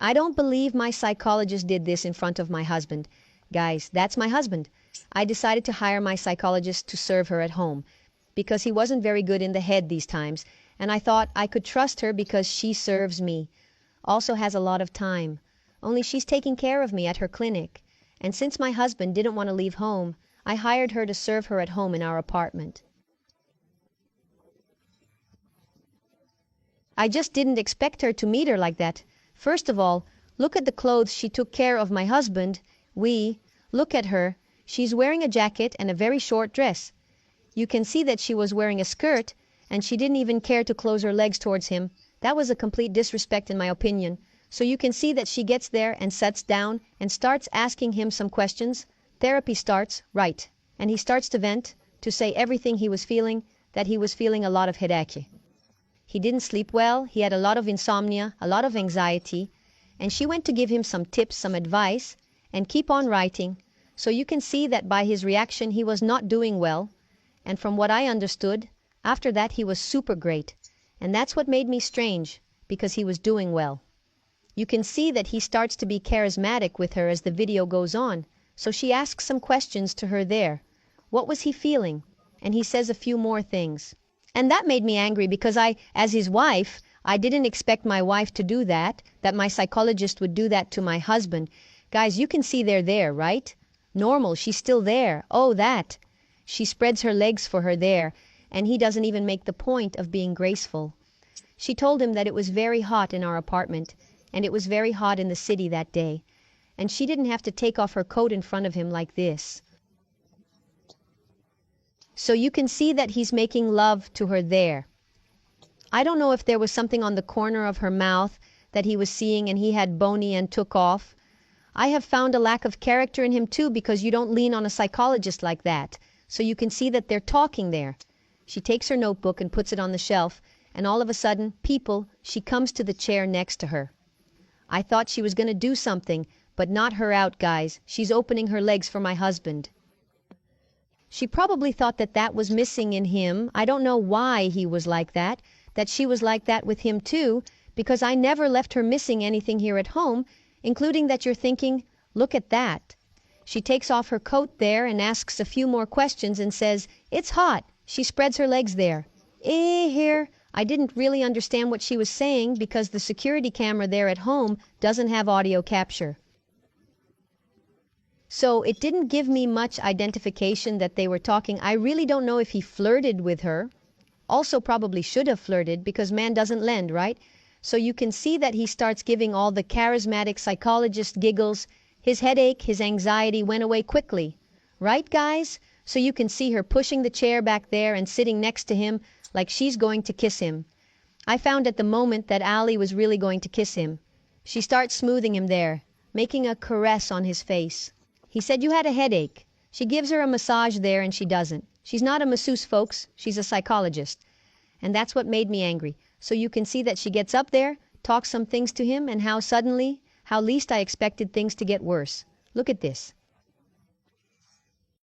I don't believe my psychologist did this in front of my husband. Guys, that's my husband. I decided to hire my psychologist to serve her at home because he wasn't very good in the head these times, and I thought I could trust her because she serves me. Also has a lot of time. Only she's taking care of me at her clinic. And since my husband didn't want to leave home, I hired her to serve her at home in our apartment. I just didn't expect her to meet her like that. First of all, look at the clothes she took care of my husband. Look at her. She's wearing a jacket and a very short dress. You can see that she was wearing a skirt, and she didn't even care to close her legs towards him. That was a complete disrespect in my opinion. So you can see that she gets there and sits down and starts asking him some questions. Therapy starts, right, and he starts to vent, to say everything he was feeling, that he was feeling a lot of headache. He didn't sleep well, he had a lot of insomnia, a lot of anxiety, and she went to give him some tips, some advice, and keep on writing. So you can see that by his reaction he was not doing well, and from what I understood, after that he was super great, and that's what made me strange, because he was doing well. You can see that he starts to be charismatic with her as the video goes on, so she asks some questions to her there. What was he feeling? And he says a few more things. And that made me angry because as his wife, I didn't expect my wife to do that my psychologist would do that to my husband. Guys, you can see they're there, right? Normal, she's still there. Oh, that. She spreads her legs for her there, and he doesn't even make the point of being graceful. She told him that it was very hot in our apartment, and it was very hot in the city that day, and she didn't have to take off her coat in front of him like this. So you can see that he's making love to her there. I don't know if there was something on the corner of her mouth that he was seeing and he had bony and took off. I have found a lack of character in him too because you don't lean on a psychologist like that. So you can see that they're talking there. She takes her notebook and puts it on the shelf, and all of a sudden, she comes to the chair next to her. I thought she was going to do something, but not her out, guys. She's opening her legs for my husband. She probably thought that that was missing in him. I don't know why he was like that she was like that with him too, because I never left her missing anything here at home, including that you're thinking, look at that. She takes off her coat there and asks a few more questions and says, it's hot. She spreads her legs there. Here. I didn't really understand what she was saying because the security camera there at home doesn't have audio capture. So it didn't give me much identification that they were talking. I really don't know if he flirted with her. Also probably should have flirted because man doesn't lend, right? So you can see that he starts giving all the charismatic psychologist giggles. His headache, his anxiety went away quickly. Right, guys? So you can see her pushing the chair back there and sitting next to him like she's going to kiss him. I found at the moment that Ali was really going to kiss him. She starts smoothing him there, making a caress on his face. He said you had a headache. She gives her a massage there and she doesn't. She's not a masseuse, folks. She's a psychologist. And that's what made me angry. So you can see that she gets up there, talks some things to him, and how least I expected things to get worse. Look at this.